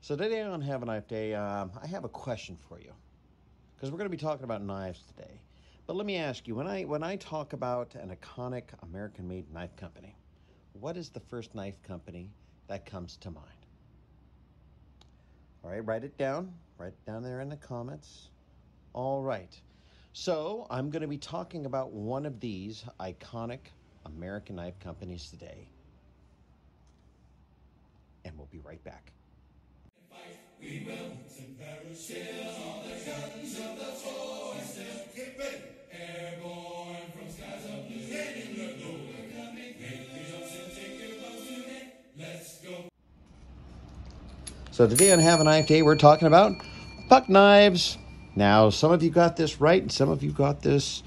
So today on Have a Knife Day, I have a question for you because we're going to be talking about knives today. But let me ask you, when I talk about an iconic American-made knife company, what is the first knife company that comes to mind? All right, write it down. Write it down there in the comments. All right. So I'm going to be talking about one of these iconic American knife companies today. And we'll be right back. We will chill all the guns of the foe and still get ready. Airborne from skies of blue. Heading the door. We're coming. Make the jumps and take your bows today. Let's go. So today on Have a Knife Day, we're talking about buck knives. Now, some of you got this right, and some of you got this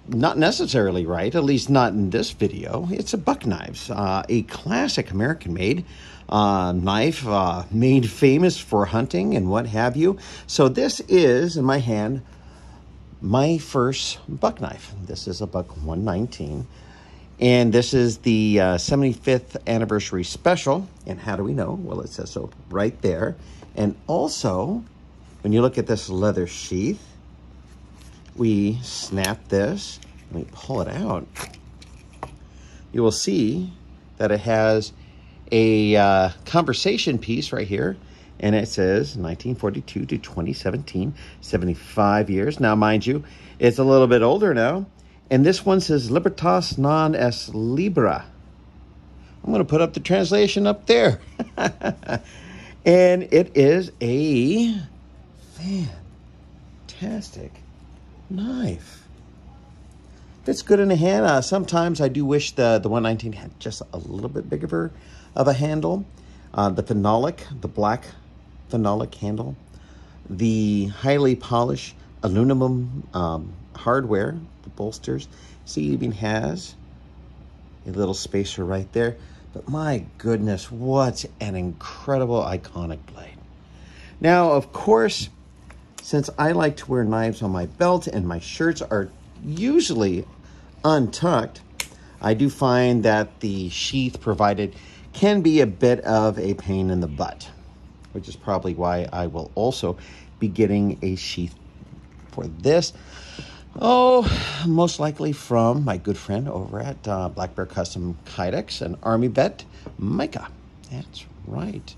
not necessarily right, at least not in this video. It's a buck knives, a classic American-made knife, made famous for hunting and what have you. So this is, in my hand, my first buck knife. This is a buck 119. And this is the 75th anniversary special. And how do we know? Well, it says so right there. And also, when you look at this leather sheath, we snap this and we pull it out. You will see that it has a conversation piece right here, and it says 1942 to 2017, 75 years. Now, mind you, it's a little bit older now, and this one says Libertas non es libra. I'm going to put up the translation up there. And it is a fantastic knife. Fits good in the hand. Sometimes I do wish the 119 had just a little bit bigger of a handle. The black phenolic handle. The highly polished aluminum hardware, the bolsters. See, it even has a little spacer right there. But my goodness, what an incredible, iconic blade. Now, of course, since I like to wear knives on my belt and my shirts are usually untucked, I do find that the sheath provided can be a bit of a pain in the butt, which is probably why I will also be getting a sheath for this. Oh, most likely from my good friend over at Black Bear Custom Kydex, an Army vet, Micah. That's right.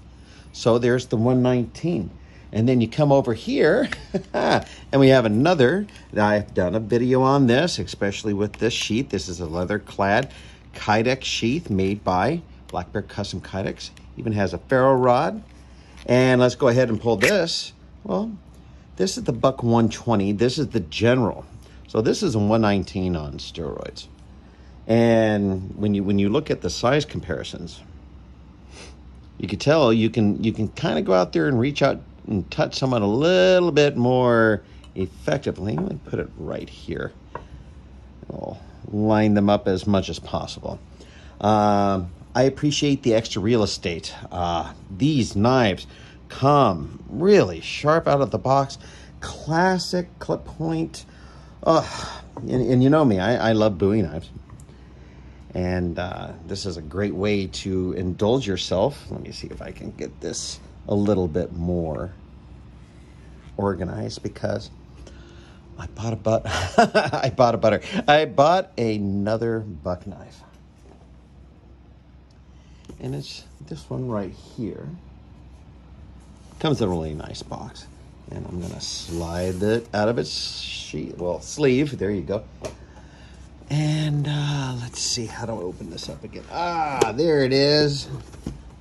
So there's the 119. And then you come over here, and we have another. I've done a video on this, especially with this sheath. This is a leather-clad Kydex sheath made by Black Bear Custom Kydex. Even has a ferro rod. And let's go ahead and pull this. Well, this is the buck 120. This is the general. So this is a 119 on steroids. And when you look at the size comparisons, you can tell you can kind of go out there and reach out and touch someone a little bit more effectively. Let me put it right here. I'll line them up as much as possible. I appreciate the extra real estate. These knives come really sharp out of the box. Classic clip point. And you know me, I love Bowie knives. And this is a great way to indulge yourself. Let me see if I can get this a little bit more organized because I bought I bought another buck knife. And it's this one right here. Comes in a really nice box. And I'm gonna slide it out of its sleeve. There you go. And let's see, how do I open this up again? There it is.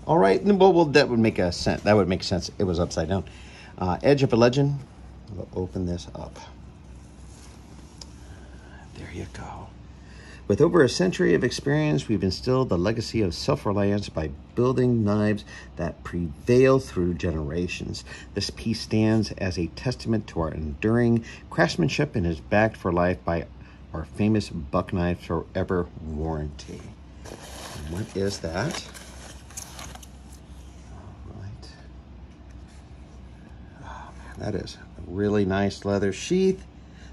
All right, well, that would make sense. That would make sense. It was upside down. Edge of a Legend. We'll open this up. There you go. With over a century of experience, we've instilled the legacy of self-reliance by building knives that prevail through generations. This piece stands as a testament to our enduring craftsmanship and is backed for life by our famous buck knife forever warranty. And what is that? All right. Oh man, that is a really nice leather sheath.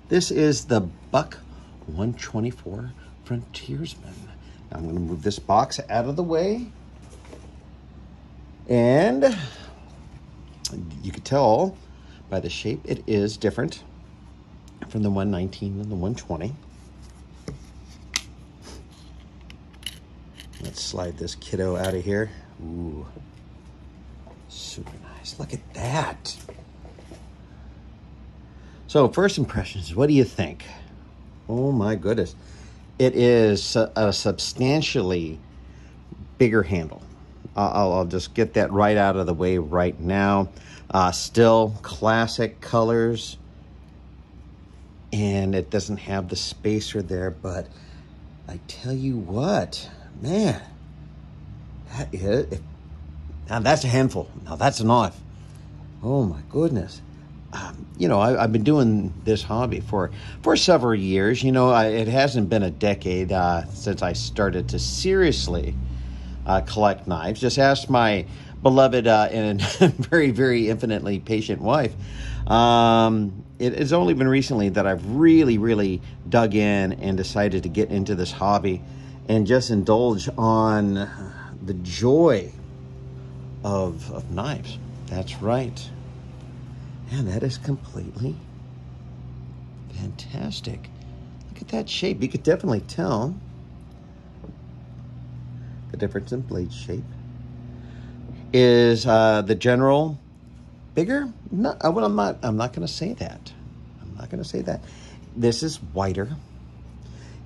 This is the Buck 124 Frontiersman. Now I'm going to move this box out of the way. And You could tell by the shape it is different from the 119 and the 120. Let's slide this kiddo out of here. Ooh, super nice. Look at that. So first impressions, what do you think? Oh my goodness. It is a substantially bigger handle. I'll just get that right out of the way right now. Still classic colors. And it doesn't have the spacer there, but I tell you what, man, now that's a handful. Now that's a knife. Oh my goodness. You know, I've been doing this hobby for several years. You know, it hasn't been a decade since I started to seriously collect knives. Just ask my beloved and very, very infinitely patient wife. It has only been recently that I've really, really dug in and decided to get into this hobby and just indulge on the joy of knives. That's right. Man, that is completely fantastic. Look at that shape. You could definitely tell the difference in blade shape. Is the general bigger? No, well, I'm not going to say that. I'm not going to say that. This is wider.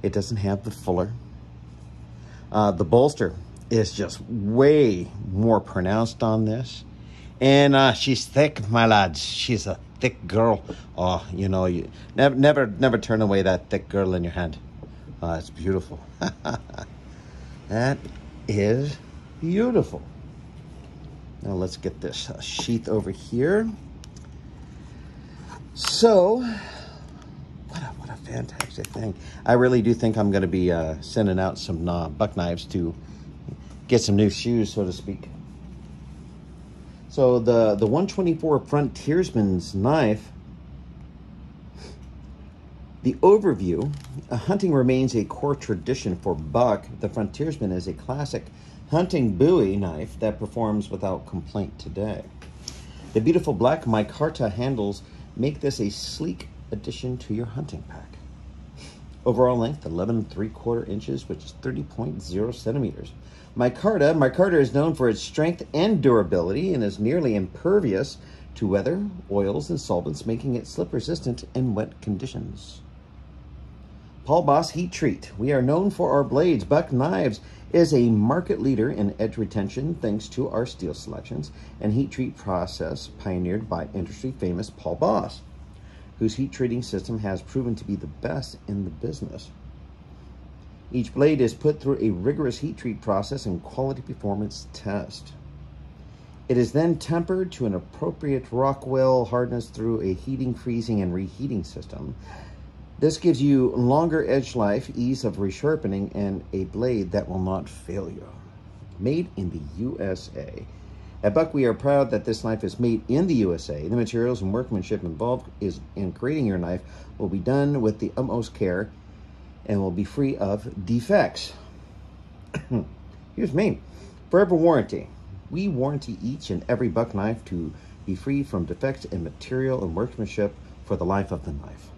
It doesn't have the fuller. The bolster is just way more pronounced on this. And she's thick, my lads. She's a thick girl. Oh, you know, you never turn away that thick girl in your hand. It's beautiful. That is beautiful. Now let's get this sheath over here. So, what a fantastic thing. I really do think I'm going to be sending out some buck knives to get some new shoes, so to speak. So the 124 Frontiersman's knife, the overview, hunting remains a core tradition for buck. The Frontiersman is a classic hunting Bowie knife that performs without complaint today. The beautiful black micarta handles make this a sleek addition to your hunting pack. Overall length 11 3/4 inches, which is 30.0 centimeters. Micarta is known for its strength and durability and is nearly impervious to weather, oils, and solvents, making it slip resistant in wet conditions. Paul Boss Heat Treat. We are known for our blades. Buck Knives is a market leader in edge retention thanks to our steel selections and heat treat process pioneered by industry famous Paul Boss, whose heat treating system has proven to be the best in the business. Each blade is put through a rigorous heat treat process and quality performance test. It is then tempered to an appropriate Rockwell hardness through a heating, freezing, and reheating system. This gives you longer edge life, ease of resharpening, and a blade that will not fail you. Made in the USA. At Buck, we are proud that this knife is made in the USA. The materials and workmanship involved in creating your knife will be done with the utmost care and will be free of defects. Here's me. Forever warranty. We warranty each and every Buck knife to be free from defects in material and workmanship for the life of the knife.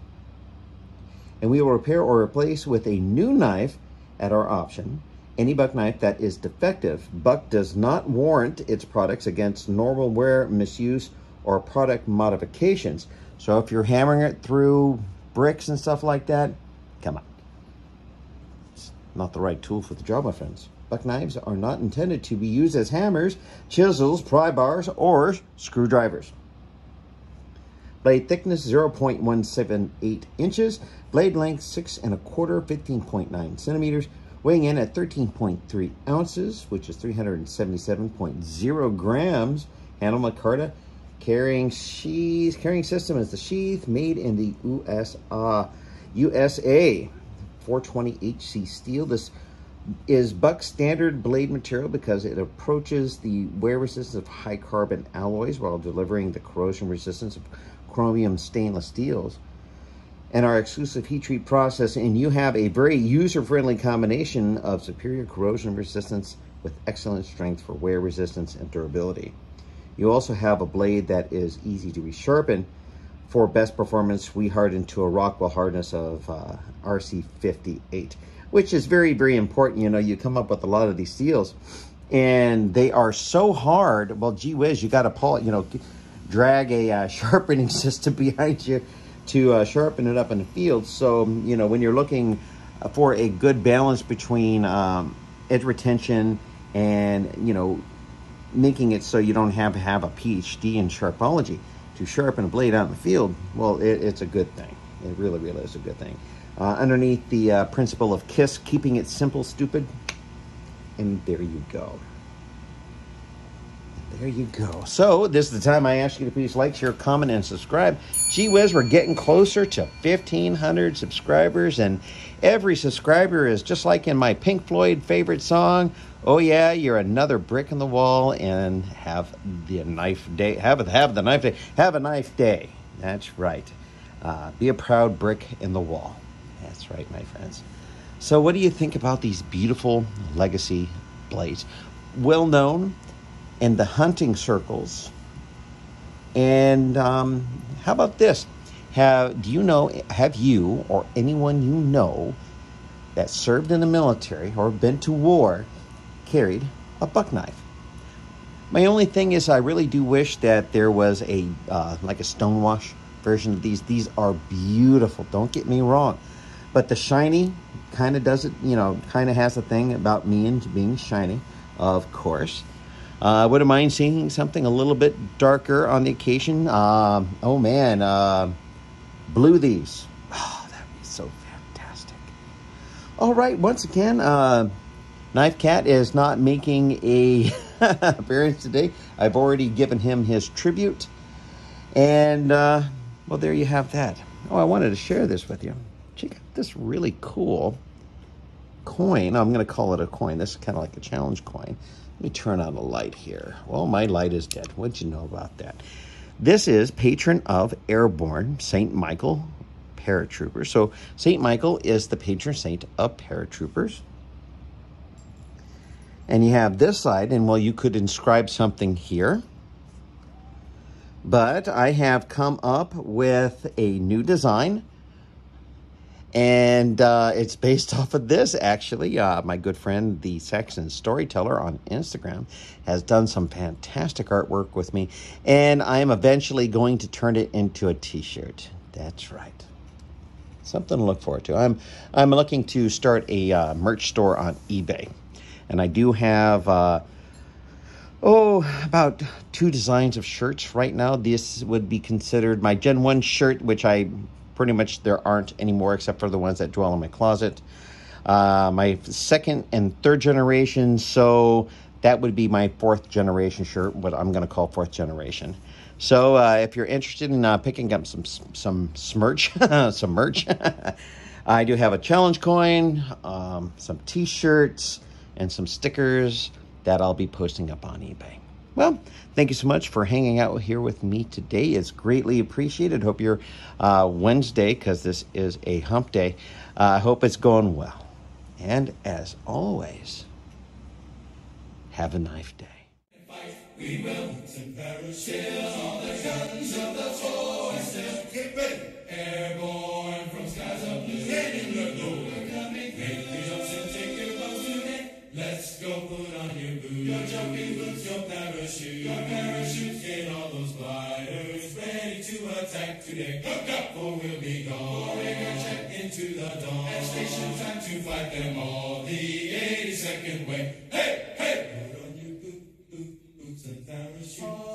And we will repair or replace with a new knife at our option. Any Buck knife that is defective, Buck does not warrant its products against normal wear, misuse, or product modifications. So if you're hammering it through bricks and stuff like that, come on. It's not the right tool for the job, my friends. Buck knives are not intended to be used as hammers, chisels, pry bars, or screwdrivers. Blade thickness 0.178 inches. Blade length 6 1/4, 15.9 centimeters. Weighing in at 13.3 ounces, which is 377.0 grams. Handle micarta. Carrying system is the sheath, made in the USA. 420 HC steel. This is Buck's standard blade material because it approaches the wear resistance of high carbon alloys while delivering the corrosion resistance of chromium stainless steels. And our exclusive heat treat process, and you have a very user-friendly combination of superior corrosion resistance with excellent strength for wear resistance and durability. You also have a blade that is easy to resharpen. For best performance, we hardened to a Rockwell hardness of RC58, which is very, very important. You know, you come up with a lot of these steels, and they are so hard. Well, gee whiz, you got to pull it, you know, drag a sharpening system behind you to sharpen it up in the field. So, you know, when you're looking for a good balance between edge retention and, you know, making it so you don't have to have a PhD in sharpology to sharpen a blade out in the field, well, it's a good thing. It really, really is a good thing. Underneath the principle of KISS, keeping it simple, stupid, and there you go. There you go. So this is the time I ask you to please like, share, comment, and subscribe. Gee whiz, we're getting closer to 1,500 subscribers, and every subscriber is just like in my Pink Floyd favorite song, oh yeah, you're another brick in the wall, and have the knife day. Have the knife day. Have a knife day. That's right. Be a proud brick in the wall. That's right, my friends. So what do you think about these beautiful legacy blades? Well known in the hunting circles. And how about this? Have you or anyone you know that served in the military or been to war carried a buck knife? My only thing is I really do wish that there was a like a stonewash version of these. These are beautiful, don't get me wrong. But the shiny kind of does it, you know, kind of has a thing about me and being shiny, of course. I wouldn't mind seeing something a little bit darker on the occasion. Oh man, blue these. Oh, that'd be so fantastic. All right, once again, Knife Cat is not making a appearance today. I've already given him his tribute. And, well, there you have that. Oh, I wanted to share this with you. Check out this really cool coin. I'm going to call it a coin. This is kind of like a challenge coin. Let me turn on the light here. Well, my light is dead. What'd you know about that? This is patron of Airborne, St. Michael paratroopers. So St. Michael is the patron saint of paratroopers. And you have this side, and well, you could inscribe something here. But I have come up with a new design. And it's based off of this, actually. My good friend, the Saxon Storyteller on Instagram, has done some fantastic artwork with me. And I am eventually going to turn it into a t-shirt. That's right. Something to look forward to. I'm looking to start a merch store on eBay. And I do have, about 2 designs of shirts right now. This would be considered my Gen 1 shirt, which I pretty much there aren't anymore except for the ones that dwell in my closet. My 2nd and 3rd generation, so that would be my 4th generation shirt, what I'm going to call 4th generation. So if you're interested in picking up some merch, some merch, I do have a challenge coin, some t-shirts, and some stickers that I'll be posting up on eBay. Well, thank you so much for hanging out here with me today. It's greatly appreciated. Hope your Wednesday, because this is a hump day, I hope it's going well. And as always, have a knife day. We will all the guns of the forest. Get ready. Airborne from skies of blue. Heading the door. Make the jumps and take your bows today. Let's go put on your boots. Your jumping boots, your parachute. Get all those gliders ready to attack today. Hook up or we'll be gone. Check into the dawn. And station time to fight them all. The 82nd way. Hey, hey! Put on your boots and parachute.